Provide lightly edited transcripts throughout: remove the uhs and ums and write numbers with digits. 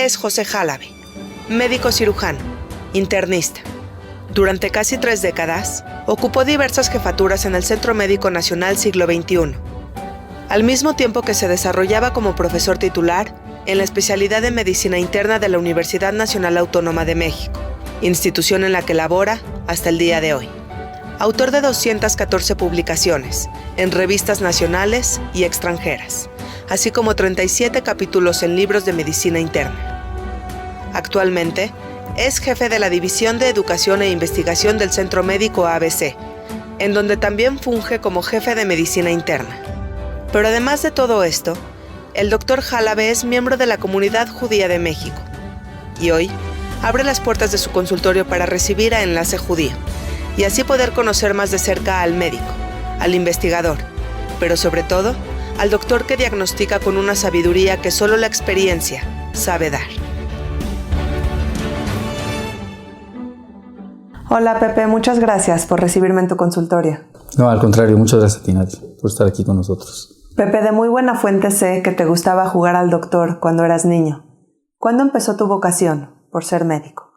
nombre es José Jálave, médico cirujano, internista. Durante casi 3 décadas, ocupó diversas jefaturas en el Centro Médico Nacional Siglo XXI, al mismo tiempo que se desarrollaba como profesor titular en la especialidad de Medicina Interna de la Universidad Nacional Autónoma de México, institución en la que labora hasta el día de hoy. Autor de 214 publicaciones en revistas nacionales y extranjeras, así como 37 capítulos en libros de medicina interna. Actualmente, es jefe de la División de Educación e Investigación del Centro Médico ABC, en donde también funge como jefe de medicina interna. Pero además de todo esto, el Dr. Jálave es miembro de la Comunidad Judía de México y hoy abre las puertas de su consultorio para recibir a Enlace Judío y así poder conocer más de cerca al médico, al investigador, pero sobre todo al doctor que diagnostica con una sabiduría que solo la experiencia sabe dar. Hola Pepe, muchas gracias por recibirme en tu consultorio. No, al contrario, muchas gracias a ti, Nadia, por estar aquí con nosotros. Pepe, de muy buena fuente sé que te gustaba jugar al doctor cuando eras niño. ¿Cuándo empezó tu vocación por ser médico?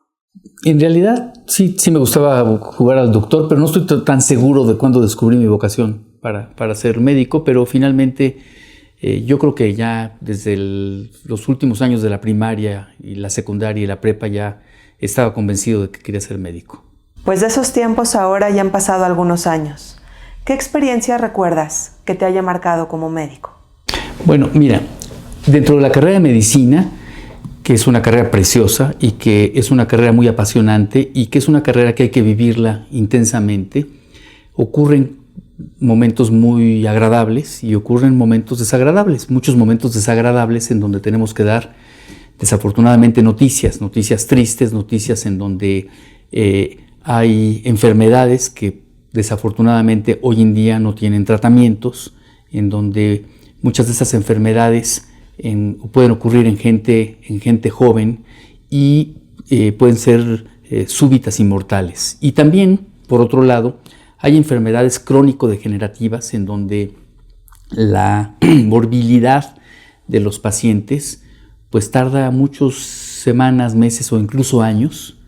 En realidad, sí me gustaba jugar al doctor, pero no estoy tan seguro de cuándo descubrí mi vocación para ser médico, pero finalmente yo creo que ya desde los últimos años de la primaria y la secundaria y la prepa ya estaba convencido de que quería ser médico. Pues de esos tiempos ahora ya han pasado algunos años. ¿Qué experiencia recuerdas que te haya marcado como médico? Bueno, mira, dentro de la carrera de medicina, que es una carrera preciosa y que es una carrera muy apasionante y que es una carrera que hay que vivirla intensamente, ocurren momentos muy agradables y ocurren momentos desagradables, muchos momentos desagradables en donde tenemos que dar desafortunadamente noticias tristes, noticias en donde hay enfermedades que desafortunadamente hoy en día no tienen tratamientos, en donde muchas de esas enfermedades pueden ocurrir en gente joven y pueden ser súbitas y mortales. Y también, por otro lado, hay enfermedades crónico-degenerativas en donde la morbilidad de los pacientes pues tarda muchas semanas, meses o incluso años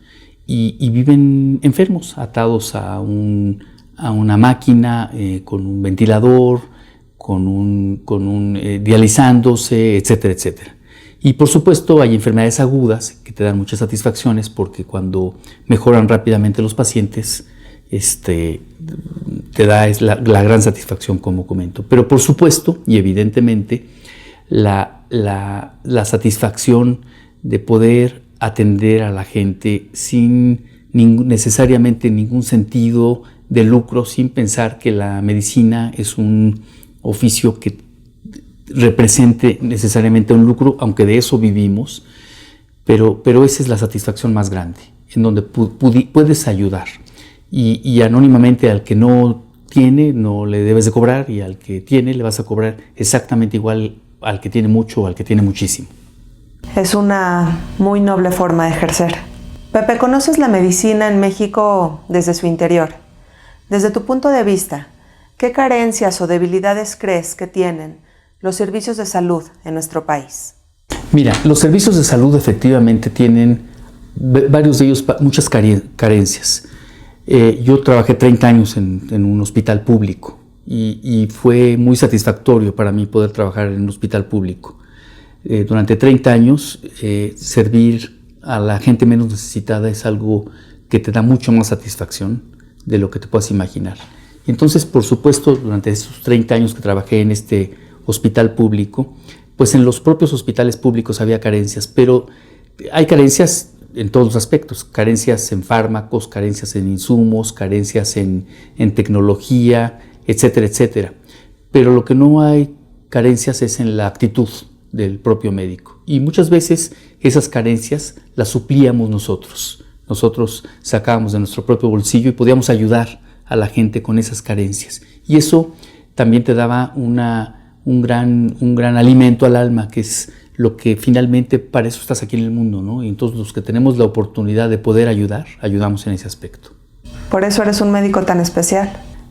y viven enfermos, atados a una máquina con un ventilador, dializándose, etcétera, etcétera. Y por supuesto hay enfermedades agudas que te dan muchas satisfacciones porque cuando mejoran rápidamente los pacientes, te da la gran satisfacción, como comento. Pero por supuesto y evidentemente la satisfacción de poder atender a la gente sin necesariamente ningún sentido de lucro, sin pensar que la medicina es un oficio que represente necesariamente un lucro, aunque de eso vivimos, pero esa es la satisfacción más grande, en donde puedes ayudar y anónimamente al que no tiene no le debes de cobrar y al que tiene le vas a cobrar exactamente igual al que tiene mucho o al que tiene muchísimo. Es una muy noble forma de ejercer. Pepe, ¿conoces la medicina en México desde su interior? Desde tu punto de vista, ¿qué carencias o debilidades crees que tienen los servicios de salud en nuestro país? Mira, los servicios de salud efectivamente tienen, varios de ellos, muchas carencias. Yo trabajé 30 años en un hospital público y fue muy satisfactorio para mí poder trabajar en un hospital público. Durante 30 años, servir a la gente menos necesitada es algo que te da mucho más satisfacción de lo que te puedas imaginar. Entonces, por supuesto, durante esos 30 años que trabajé en este hospital público, pues en los propios hospitales públicos había carencias, pero hay carencias en todos los aspectos, carencias en fármacos, carencias en insumos, carencias en tecnología, etcétera, etcétera. Pero lo que no hay carencias es en la actitud del propio médico. Y muchas veces esas carencias las suplíamos nosotros. Nosotros sacábamos de nuestro propio bolsillo y podíamos ayudar a la gente con esas carencias. Y eso también te daba un gran alimento al alma, que es lo que finalmente para eso estás aquí en el mundo, ¿no? Y entonces los que tenemos la oportunidad de poder ayudar, ayudamos en ese aspecto. ¿Por eso eres un médico tan especial?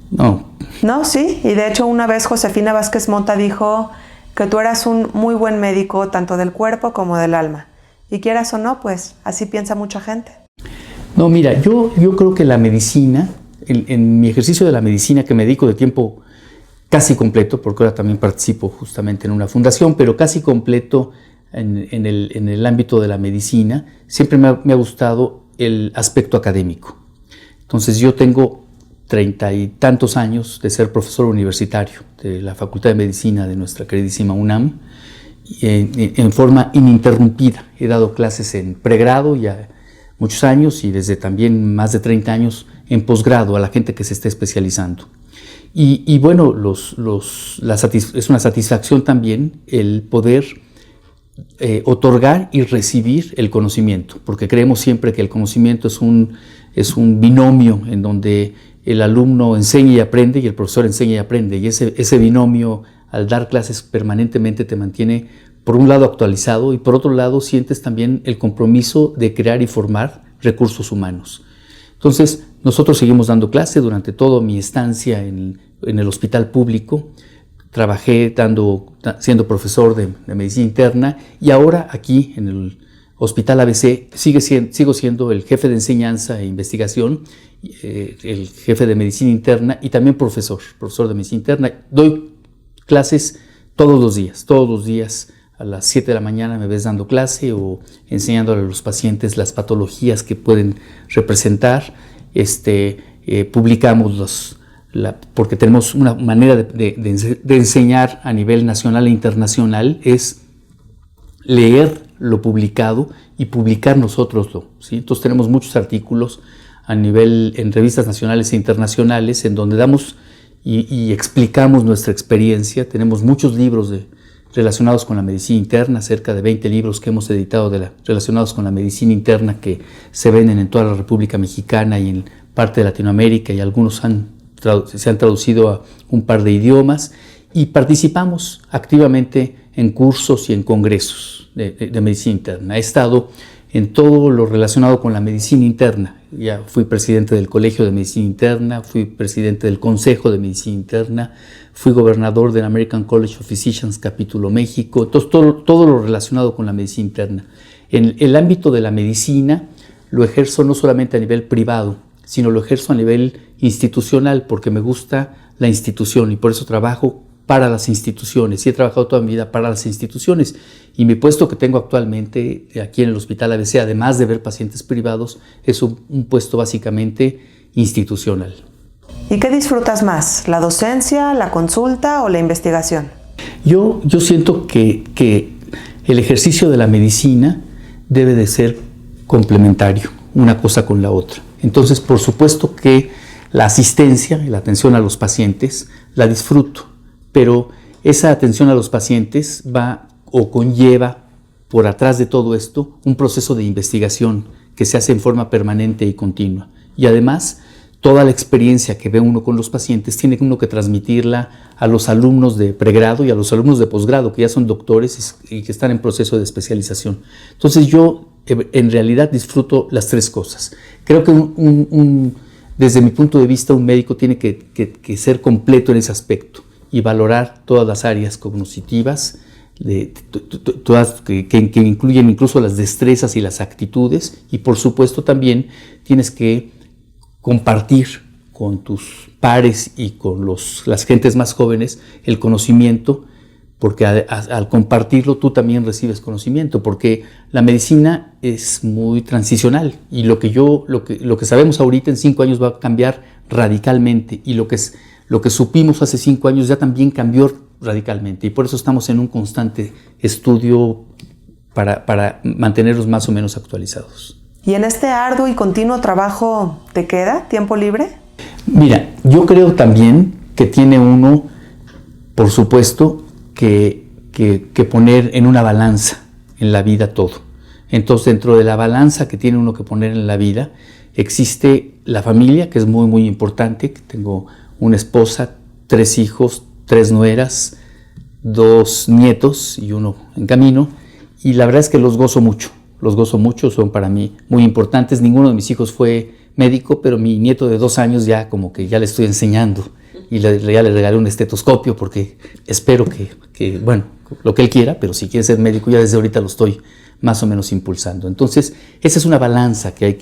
No. No, sí. Y de hecho una vez Josefina Vázquez Mota dijo que tú eras un muy buen médico tanto del cuerpo como del alma Y quieras o no, pues así piensa mucha gente. No, mira, yo creo que la medicina, en mi ejercicio de la medicina, que me dedico de tiempo casi completo, porque ahora también participo justamente en una fundación, pero casi completo en el ámbito de la medicina, siempre me ha gustado el aspecto académico. Entonces yo tengo 30 y tantos años de ser profesor universitario de la Facultad de Medicina de nuestra queridísima UNAM, en forma ininterrumpida. He dado clases en pregrado ya muchos años y desde también más de 30 años en posgrado a la gente que se está especializando. Y bueno, es una satisfacción también el poder otorgar y recibir el conocimiento, porque creemos siempre que el conocimiento es un binomio en donde el alumno enseña y aprende y el profesor enseña y aprende, y ese binomio al dar clases permanentemente te mantiene por un lado actualizado y por otro lado sientes también el compromiso de crear y formar recursos humanos. Entonces nosotros seguimos dando clase durante toda mi estancia en el hospital público. Trabajé siendo profesor de medicina interna y ahora aquí en el Hospital ABC sigo siendo el jefe de enseñanza e investigación, el jefe de medicina interna y también profesor de medicina interna. Doy clases todos los días. A las 7 de la mañana me ves dando clase o enseñándole a los pacientes las patologías que pueden representar. Publicamos porque tenemos una manera de enseñar a nivel nacional e internacional, es leer lo publicado y publicar nosotros, ¿sí? Entonces tenemos muchos artículos en revistas nacionales e internacionales en donde damos y explicamos nuestra experiencia. Tenemos muchos libros relacionados con la medicina interna, cerca de 20 libros que hemos editado relacionados con la medicina interna que se venden en toda la República Mexicana y en parte de Latinoamérica, y algunos se han traducido a un par de idiomas, y participamos activamente en cursos y en congresos de medicina interna. He estado en todo lo relacionado con la medicina interna. Ya fui presidente del Colegio de Medicina Interna, fui presidente del Consejo de Medicina Interna, fui gobernador del American College of Physicians, capítulo México. Entonces, todo lo relacionado con la medicina interna. En el ámbito de la medicina lo ejerzo no solamente a nivel privado, sino lo ejerzo a nivel institucional, porque me gusta la institución y por eso trabajo para las instituciones, y he trabajado toda mi vida para las instituciones, y mi puesto que tengo actualmente aquí en el Hospital ABC, además de ver pacientes privados, es un puesto básicamente institucional. ¿Y qué disfrutas más, la docencia, la consulta o la investigación? Yo siento que el ejercicio de la medicina debe de ser complementario, una cosa con la otra. Entonces, por supuesto que la asistencia y la atención a los pacientes la disfruto, pero esa atención a los pacientes va o conlleva por atrás de todo esto un proceso de investigación que se hace en forma permanente y continua. Y además, toda la experiencia que ve uno con los pacientes tiene uno que transmitirla a los alumnos de pregrado y a los alumnos de posgrado, que ya son doctores y que están en proceso de especialización. Entonces yo en realidad disfruto las tres cosas. Creo que desde mi punto de vista un médico tiene que ser completo en ese aspecto y valorar todas las áreas cognitivas, todas que incluyen incluso las destrezas y las actitudes, y por supuesto también tienes que compartir con tus pares y con las gentes más jóvenes el conocimiento, porque al compartirlo tú también recibes conocimiento, porque la medicina es muy transicional y lo que sabemos ahorita en 5 años va a cambiar radicalmente, y lo que supimos hace 5 años ya también cambió radicalmente, y por eso estamos en un constante estudio para mantenerlos más o menos actualizados. ¿Y en este arduo y continuo trabajo te queda tiempo libre? Mira, yo creo también que tiene uno, por supuesto, que poner en una balanza en la vida todo. Entonces, dentro de la balanza que tiene uno que poner en la vida, existe la familia, que es muy, muy importante. Tengo una esposa, 3 hijos, 3 nueras, 2 nietos y 1 en camino. Y la verdad es que los gozo mucho, son para mí muy importantes. Ninguno de mis hijos fue médico, pero mi nieto de 2 años ya como que ya le estoy enseñando y ya le regalé un estetoscopio porque espero que, bueno, lo que él quiera, pero si quiere ser médico ya desde ahorita lo estoy más o menos impulsando. Entonces, esa es una balanza que hay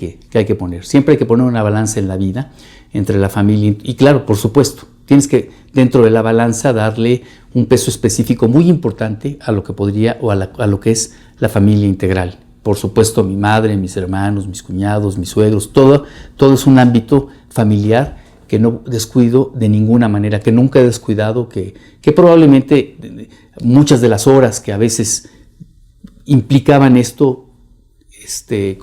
que poner. Siempre hay que poner una balanza en la vida entre la familia y claro, por supuesto, tienes que dentro de la balanza darle un peso específico muy importante a lo que podría o a lo que es la familia integral. Por supuesto, mi madre, mis hermanos, mis cuñados, mis suegros, todo es un ámbito familiar que no descuido de ninguna manera, que nunca he descuidado, que probablemente muchas de las horas que a veces implicaban esto,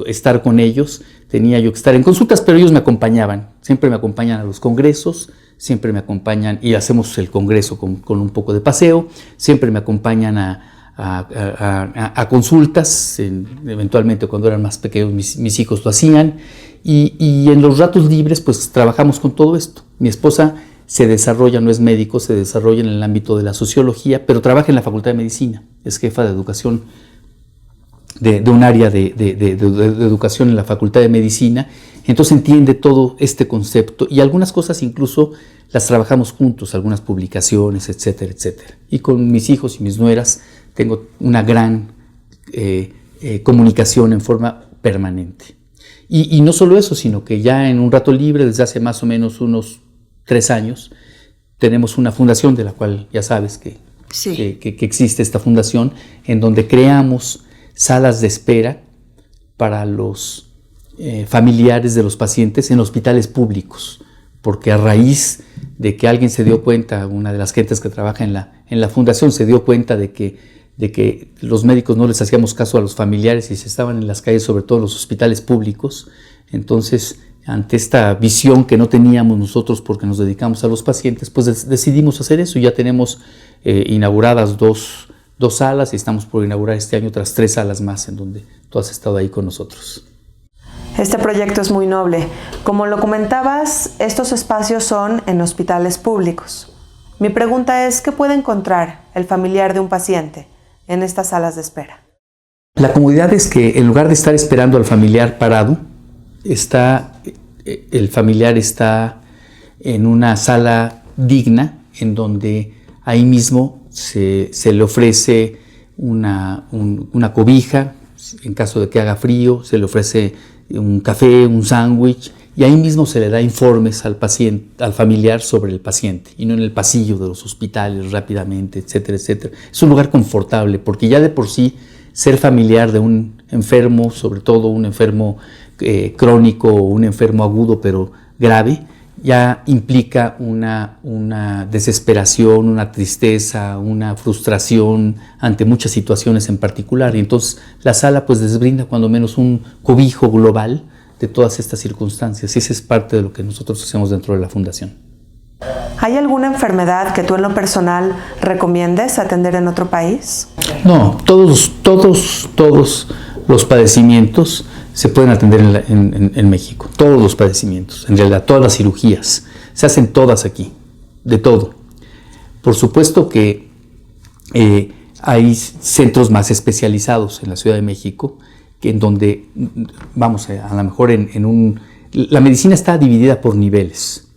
estar con ellos, tenía yo que estar en consultas, pero ellos me acompañaban, siempre me acompañan a los congresos, siempre me acompañan y hacemos el congreso con un poco de paseo, siempre me acompañan a consultas, eventualmente cuando eran más pequeños mis hijos lo hacían, y en los ratos libres pues trabajamos con todo esto. Mi esposa se desarrolla, no es médico, se desarrolla en el ámbito de la sociología, pero trabaja en la Facultad de Medicina, es jefa de educación de un área de educación en la Facultad de Medicina, entonces entiende todo este concepto y algunas cosas incluso las trabajamos juntos, algunas publicaciones, etcétera, etcétera. Y con mis hijos y mis nueras tengo una gran comunicación en forma permanente. Y no solo eso, sino que ya en un rato libre, desde hace más o menos unos 3 años, tenemos una fundación de la cual ya sabes que existe esta fundación, en donde creamos salas de espera para los familiares de los pacientes en hospitales públicos, porque a raíz de que alguien se dio cuenta, una de las gentes que trabaja en la fundación se dio cuenta de que los médicos no les hacíamos caso a los familiares y se estaban en las calles, sobre todo en los hospitales públicos. Entonces, ante esta visión que no teníamos nosotros porque nos dedicamos a los pacientes, pues decidimos hacer eso. Ya tenemos inauguradas dos salas y estamos por inaugurar este año otras 3 salas más en donde tú has estado ahí con nosotros. Este proyecto es muy noble. Como lo comentabas, estos espacios son en hospitales públicos. Mi pregunta es, ¿qué puede encontrar el familiar de un paciente en estas salas de espera? La comodidad es que en lugar de estar esperando al familiar parado, el familiar está en una sala digna en donde ahí mismo se le ofrece una cobija, en caso de que haga frío, se le ofrece un café, un sándwich, y ahí mismo se le da informes al paciente, al familiar sobre el paciente, y no en el pasillo de los hospitales rápidamente, etcétera, etcétera. Es un lugar confortable, porque ya de por sí ser familiar de un enfermo, sobre todo un enfermo crónico o un enfermo agudo pero grave, ya implica una desesperación, una tristeza, una frustración ante muchas situaciones en particular. Y entonces la sala pues les brinda cuando menos un cobijo global de todas estas circunstancias. Y esa es parte de lo que nosotros hacemos dentro de la Fundación. ¿Hay alguna enfermedad que tú en lo personal recomiendes atender en otro país? No, todos los padecimientos se pueden atender en México, todos los padecimientos, en realidad todas las cirugías, se hacen todas aquí, de todo. Por supuesto que hay centros más especializados en la Ciudad de México, que en donde, vamos, a lo mejor la medicina está dividida por niveles.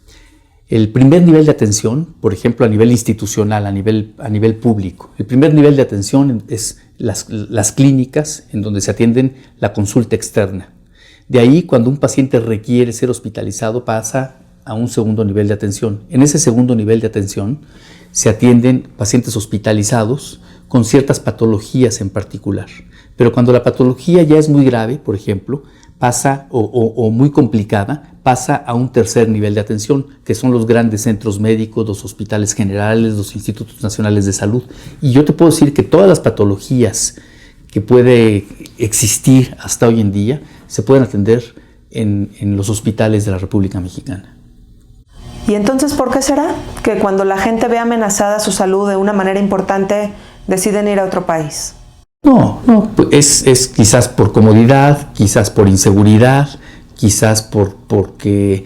El primer nivel de atención, por ejemplo, a nivel institucional, a nivel público, el primer nivel de atención es las clínicas en donde se atienden la consulta externa. De ahí, cuando un paciente requiere ser hospitalizado, pasa a un segundo nivel de atención. En ese segundo nivel de atención se atienden pacientes hospitalizados con ciertas patologías en particular. Pero cuando la patología ya es muy grave, por ejemplo, pasa o muy complicada, pasa a un tercer nivel de atención, que son los grandes centros médicos, los hospitales generales, los institutos nacionales de salud. Y yo te puedo decir que todas las patologías que puede existir hasta hoy en día se pueden atender en los hospitales de la República Mexicana. ¿Y entonces por qué será que cuando la gente ve amenazada su salud de una manera importante deciden ir a otro país? No, es quizás por comodidad, quizás por inseguridad, quizás porque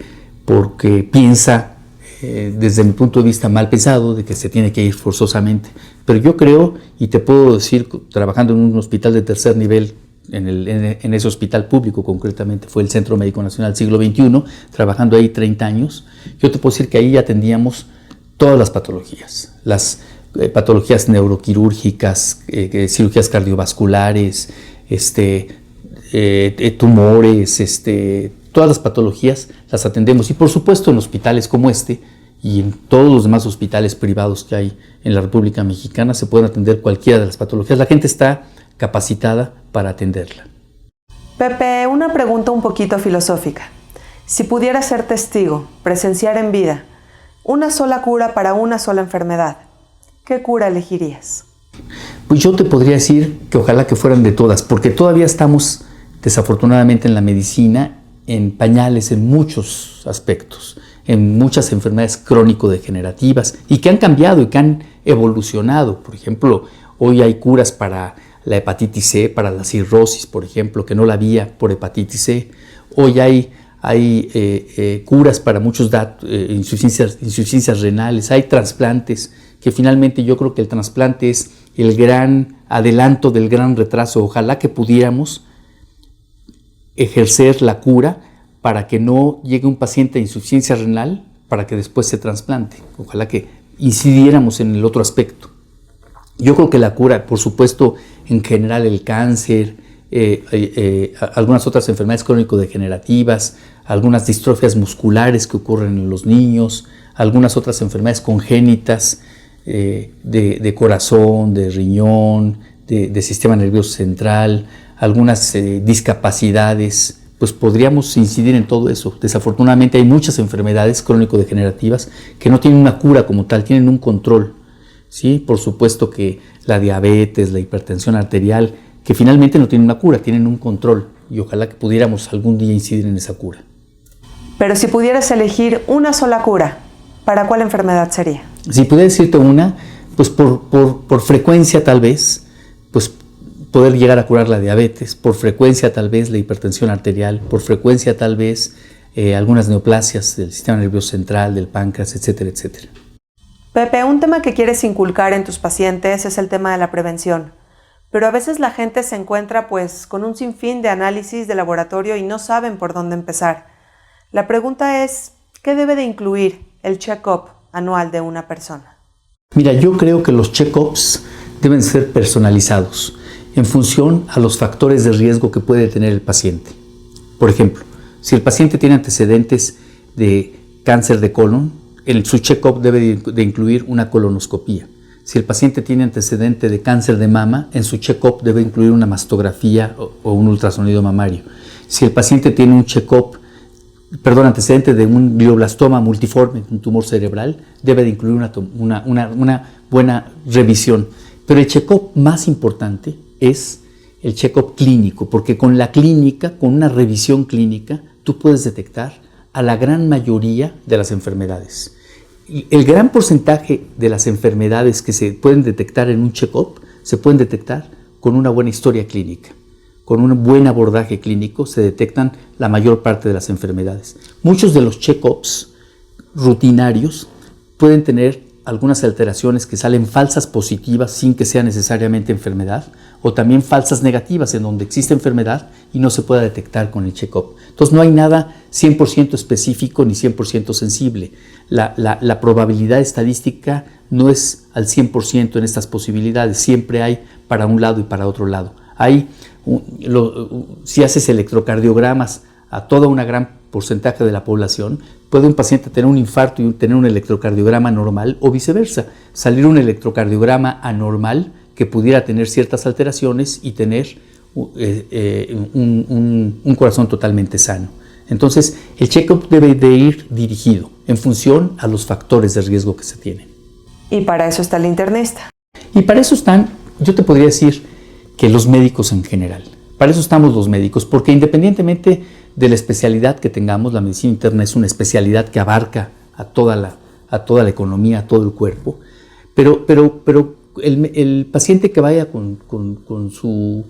piensa, desde mi punto de vista mal pensado, de que se tiene que ir forzosamente. Pero yo creo, y te puedo decir, trabajando en un hospital de tercer nivel, en ese hospital público concretamente, fue el Centro Médico Nacional Siglo XXI, trabajando ahí 30 años, yo te puedo decir que ahí atendíamos todas las patologías, patologías neuroquirúrgicas, cirugías cardiovasculares, tumores, todas las patologías las atendemos. Y por supuesto en hospitales como este y en todos los demás hospitales privados que hay en la República Mexicana se pueden atender cualquiera de las patologías. La gente está capacitada para atenderla. Pepe, una pregunta un poquito filosófica. Si pudieras ser testigo, presenciar en vida, una sola cura para una sola enfermedad, ¿qué cura elegirías? Pues yo te podría decir que ojalá que fueran de todas, porque todavía estamos desafortunadamente en la medicina en pañales en muchos aspectos, en muchas enfermedades crónico-degenerativas y que han cambiado y que han evolucionado. Por ejemplo, hoy hay curas para la hepatitis C, para la cirrosis, por ejemplo, que no la había por hepatitis C. Hoy hay curas para muchos insuficiencias renales, hay trasplantes, que finalmente yo creo que el trasplante es el gran adelanto del gran retraso. Ojalá que pudiéramos ejercer la cura para que no llegue un paciente a insuficiencia renal para que después se trasplante. Ojalá que incidiéramos en el otro aspecto. Yo creo que la cura, por supuesto, en general el cáncer, algunas otras enfermedades crónico-degenerativas, algunas distrofias musculares que ocurren en los niños, algunas otras enfermedades congénitas de corazón, de riñón, de sistema nervioso central, algunas discapacidades, pues podríamos incidir en todo eso. Desafortunadamente hay muchas enfermedades crónico-degenerativas que no tienen una cura como tal, tienen un control. ¿Sí? Por supuesto que la diabetes, la hipertensión arterial, que finalmente no tienen una cura, tienen un control y ojalá que pudiéramos algún día incidir en esa cura. Pero si pudieras elegir una sola cura, ¿para cuál enfermedad sería? Si pudiera decirte una, pues por frecuencia tal vez, pues poder llegar a curar la diabetes, por frecuencia tal vez la hipertensión arterial, por frecuencia tal vez algunas neoplasias del sistema nervioso central, del páncreas, etcétera, etcétera. Pepe, un tema que quieres inculcar en tus pacientes es el tema de la prevención, pero a veces la gente se encuentra pues con un sinfín de análisis de laboratorio y no saben por dónde empezar. La pregunta es, ¿qué debe de incluir el check-up anual de una persona? Mira, yo creo que los check-ups deben ser personalizados en función a los factores de riesgo que puede tener el paciente. Por ejemplo, si el paciente tiene antecedentes de cáncer de colon, en su check-up debe de incluir una colonoscopía. Si el paciente tiene antecedente de cáncer de mama, en su check-up debe incluir una mastografía o un ultrasonido mamario. Si el paciente tiene un antecedente de un glioblastoma multiforme, un tumor cerebral, debe de incluir una buena revisión. Pero el check-up más importante es el check-up clínico, porque con la clínica, con una revisión clínica, tú puedes detectar a la gran mayoría de las enfermedades. El gran porcentaje de las enfermedades que se pueden detectar en un check-up se pueden detectar con una buena historia clínica. Con un buen abordaje clínico se detectan la mayor parte de las enfermedades. Muchos de los check-ups rutinarios pueden tener algunas alteraciones que salen falsas positivas sin que sea necesariamente enfermedad, o también falsas negativas en donde existe enfermedad y no se pueda detectar con el check-up. Entonces no hay nada 100% específico ni 100% sensible. La probabilidad estadística no es al 100% en estas posibilidades, siempre hay para un lado y para otro lado. Si haces electrocardiogramas a toda una gran porcentaje de la población, puede un paciente tener un infarto y tener un electrocardiograma normal o viceversa, salir un electrocardiograma anormal que pudiera tener ciertas alteraciones y tener un corazón totalmente sano. Entonces, el check-up debe de ir dirigido en función a los factores de riesgo que se tienen. Y para eso está el internista. Y para eso están, yo te podría decir que los médicos en general. Para eso estamos los médicos, porque independientemente de la especialidad que tengamos, la medicina interna es una especialidad que abarca a toda la economía, a todo el cuerpo, pero el paciente que vaya con su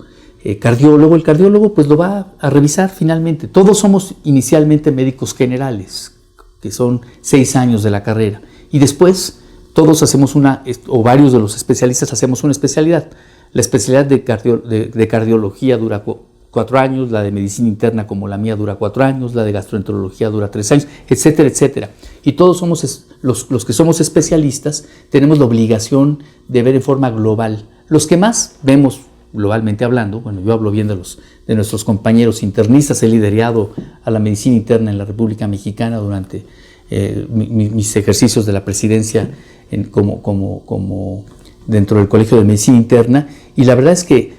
cardiólogo, el cardiólogo pues lo va a revisar finalmente. Todos somos inicialmente médicos generales, que son 6 años de la carrera, y después todos hacemos o varios de los especialistas hacemos una especialidad. La especialidad de cardiología dura 4 años, la de medicina interna como la mía dura 4 años, la de gastroenterología dura 3 años, etcétera, etcétera. Y todos somos, los que somos especialistas tenemos la obligación de ver en forma global. Los que más vemos globalmente hablando, bueno, yo hablo bien de nuestros compañeros internistas, he liderado a la medicina interna en la República Mexicana durante mis ejercicios de la presidencia como dentro del Colegio de Medicina Interna, y la verdad es que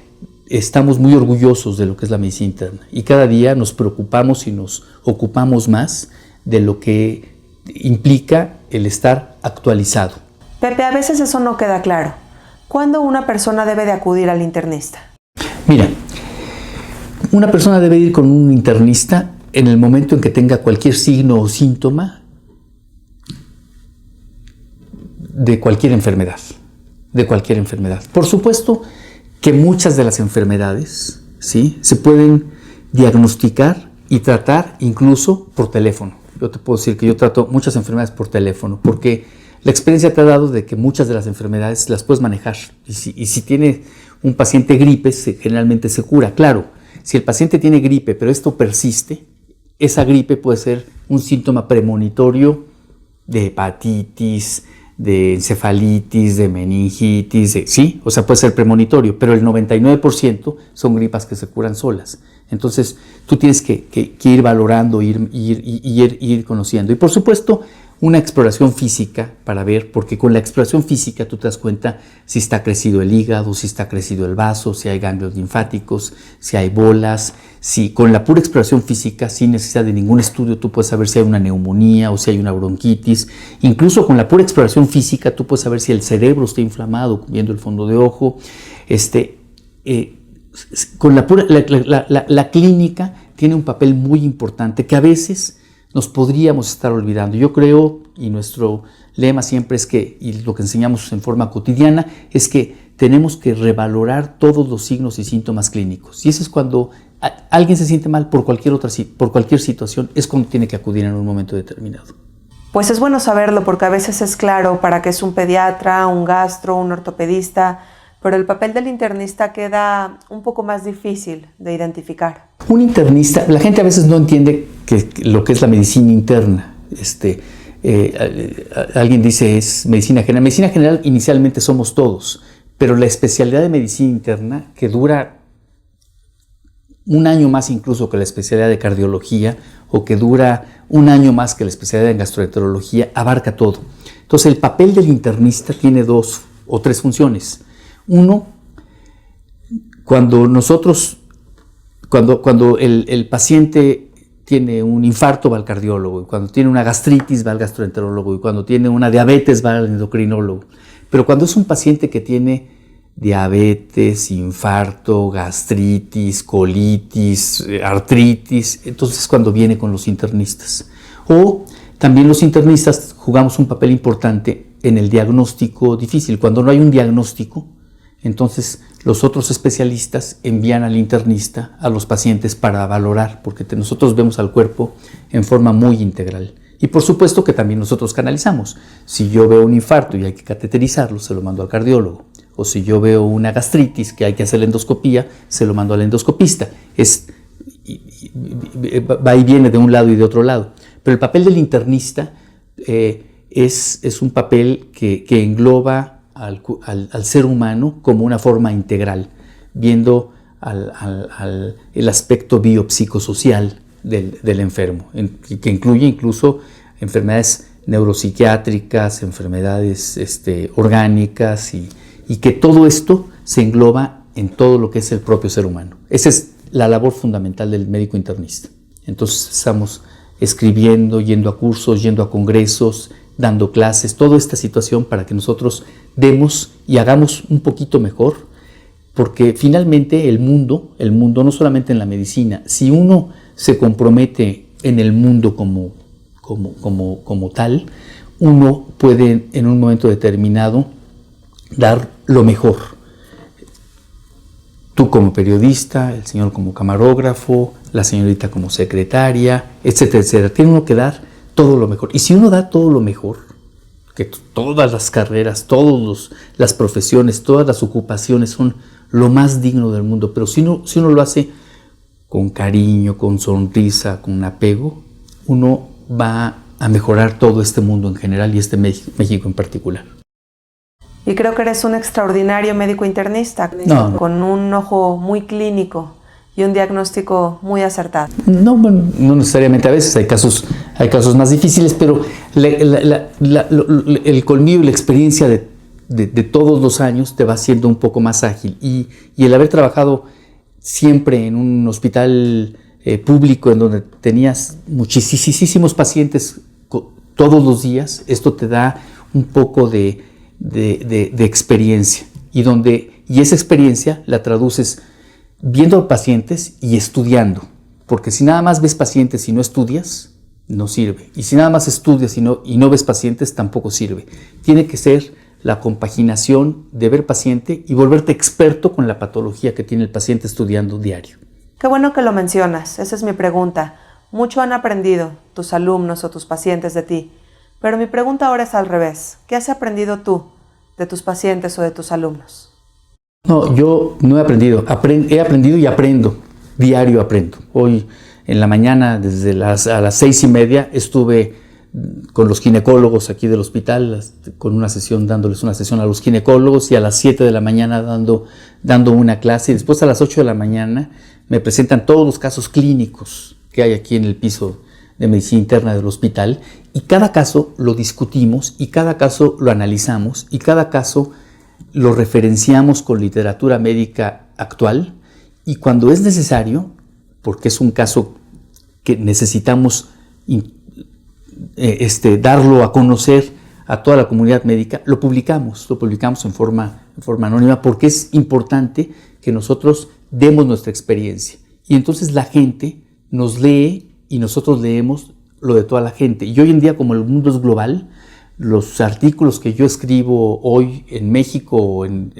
estamos muy orgullosos de lo que es la medicina interna y cada día nos preocupamos y nos ocupamos más de lo que implica el estar actualizado. Pepe, a veces eso no queda claro. ¿Cuándo una persona debe de acudir al internista? Mira, una persona debe ir con un internista en el momento en que tenga cualquier signo o síntoma de cualquier enfermedad. Por supuesto que muchas de las enfermedades, ¿sí?, se pueden diagnosticar y tratar incluso por teléfono. Yo te puedo decir que yo trato muchas enfermedades por teléfono porque la experiencia te ha dado de que muchas de las enfermedades las puedes manejar. Y si tiene un paciente gripe, generalmente se cura. Claro, si el paciente tiene gripe, pero esto persiste, esa gripe puede ser un síntoma premonitorio de hepatitis, de encefalitis, de meningitis, ¿sí? O sea, puede ser premonitorio, pero el 99% son gripas que se curan solas. Entonces, tú tienes que ir valorando, ir conociendo. Y por supuesto, una exploración física para ver, porque con la exploración física tú te das cuenta si está crecido el hígado, si está crecido el vaso, si hay ganglios linfáticos, si hay bolas, si con la pura exploración física, sin necesidad de ningún estudio, tú puedes saber si hay una neumonía o si hay una bronquitis. Incluso con la pura exploración física tú puedes saber si el cerebro está inflamado, viendo el fondo de ojo. Con la clínica tiene un papel muy importante que a veces nos podríamos estar olvidando. Yo creo, y nuestro lema siempre es que, y lo que enseñamos en forma cotidiana, es que tenemos que revalorar todos los signos y síntomas clínicos. Y eso es cuando alguien se siente mal por cualquier situación, es cuando tiene que acudir en un momento determinado. Pues es bueno saberlo porque a veces es claro para qué es un pediatra, un gastro, un ortopedista, pero el papel del internista queda un poco más difícil de identificar. Un internista, la gente a veces no entiende lo que es la medicina interna. Alguien dice es medicina general. Medicina general inicialmente somos todos, pero la especialidad de medicina interna, que dura un año más incluso que la especialidad de cardiología, o que dura un año más que la especialidad en gastroenterología, abarca todo. Entonces el papel del internista tiene 2 o 3 funciones. Uno, cuando el paciente tiene un infarto va al cardiólogo, y cuando tiene una gastritis va al gastroenterólogo, y cuando tiene una diabetes va al endocrinólogo. Pero cuando es un paciente que tiene diabetes, infarto, gastritis, colitis, artritis, entonces cuando viene con los internistas. O también los internistas jugamos un papel importante en el diagnóstico difícil. Cuando no hay un diagnóstico, entonces los otros especialistas envían al internista a los pacientes para valorar, porque nosotros vemos al cuerpo en forma muy integral. Y por supuesto que también nosotros canalizamos. Si yo veo un infarto y hay que cateterizarlo, se lo mando al cardiólogo. O si yo veo una gastritis que hay que hacer la endoscopía, se lo mando al endoscopista. Va y viene de un lado y de otro lado. Pero el papel del internista es un papel que engloba al ser humano como una forma integral, viendo el aspecto biopsicosocial del enfermo, que incluye incluso enfermedades neuropsiquiátricas, enfermedades orgánicas, y que todo esto se engloba en todo lo que es el propio ser humano. Esa es la labor fundamental del médico internista. Entonces estamos escribiendo, yendo a cursos, yendo a congresos, dando clases, toda esta situación para que nosotros demos y hagamos un poquito mejor, porque finalmente el mundo no solamente en la medicina, si uno se compromete en el mundo como tal, uno puede en un momento determinado dar lo mejor. Tú como periodista, el señor como camarógrafo, la señorita como secretaria, etcétera, etcétera. Tiene uno que dar todo lo mejor. Y si uno da todo lo mejor, que todas las carreras, todas las profesiones, todas las ocupaciones son lo más digno del mundo, pero si uno lo hace con cariño, con sonrisa, con apego, uno va a mejorar todo este mundo en general y este México en particular. Y creo que eres un extraordinario médico internista, con un ojo muy clínico y un diagnóstico muy acertado. No, bueno, no necesariamente, a veces hay casos más difíciles, pero el colmillo y la experiencia de todos los años te va haciendo un poco más ágil. Y el haber trabajado siempre en un hospital público en donde tenías muchísimos pacientes todos los días, esto te da un poco de experiencia y esa experiencia la traduces viendo pacientes y estudiando, porque si nada más ves pacientes y no estudias, no sirve, y si nada más estudias y no ves pacientes, tampoco sirve. Tiene que ser la compaginación de ver paciente y volverte experto con la patología que tiene el paciente estudiando diario. Qué bueno que lo mencionas, esa es mi pregunta. Mucho han aprendido tus alumnos o tus pacientes de ti, pero mi pregunta ahora es al revés. ¿Qué has aprendido tú de tus pacientes o de tus alumnos? No, yo no he aprendido, he aprendido y aprendo, diario aprendo. Hoy en la mañana, a las 6:30, estuve con los ginecólogos aquí del hospital, con una sesión, dándoles una sesión a los ginecólogos, y a las 7 de la mañana dando una clase, y después a las 8 de la mañana me presentan todos los casos clínicos que hay aquí en el piso de medicina interna del hospital, y cada caso lo discutimos, y cada caso lo analizamos, y cada caso lo referenciamos con literatura médica actual, y cuando es necesario, porque es un caso que necesitamos darlo a conocer a toda la comunidad médica, lo publicamos en forma anónima, porque es importante que nosotros demos nuestra experiencia. Y entonces la gente nos lee y nosotros leemos lo de toda la gente. Y hoy en día, como el mundo es global, los artículos que yo escribo hoy en México o en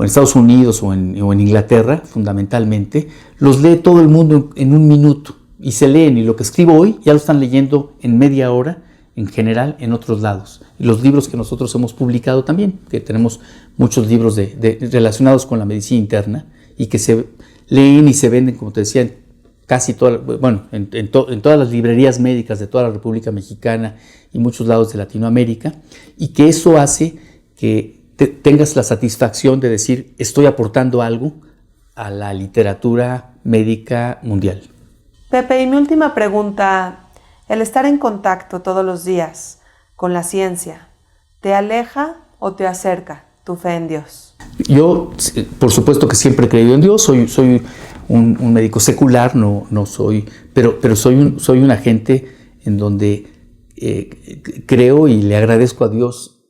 Estados Unidos o en Inglaterra, fundamentalmente, los lee todo el mundo en un minuto. Y se leen, y lo que escribo hoy ya lo están leyendo en media hora, en general, en otros lados. Y los libros que nosotros hemos publicado también, que tenemos muchos libros relacionados con la medicina interna, y que se leen y se venden, como te decía, en todas las librerías médicas de toda la República Mexicana y muchos lados de Latinoamérica, y que eso hace que tengas la satisfacción de decir, estoy aportando algo a la literatura médica mundial. Pepe, y mi última pregunta, el estar en contacto todos los días con la ciencia, ¿te aleja o te acerca tu fe en Dios? Yo, por supuesto que siempre he creído en Dios, soy un médico secular, pero soy un agente en donde creo y le agradezco a Dios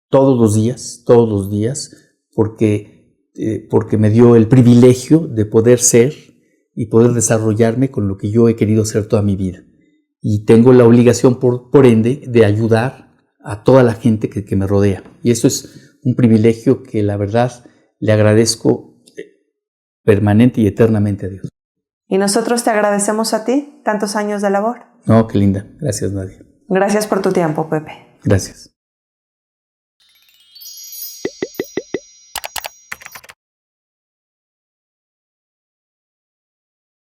todos los días, porque me dio el privilegio de poder ser y poder desarrollarme con lo que yo he querido hacer toda mi vida. Y tengo la obligación, por ende, de ayudar a toda la gente que me rodea. Y eso es un privilegio que, la verdad, le agradezco permanente y eternamente a Dios. Y nosotros te agradecemos a ti tantos años de labor. No, qué linda. Gracias, Nadia. Gracias por tu tiempo, Pepe. Gracias.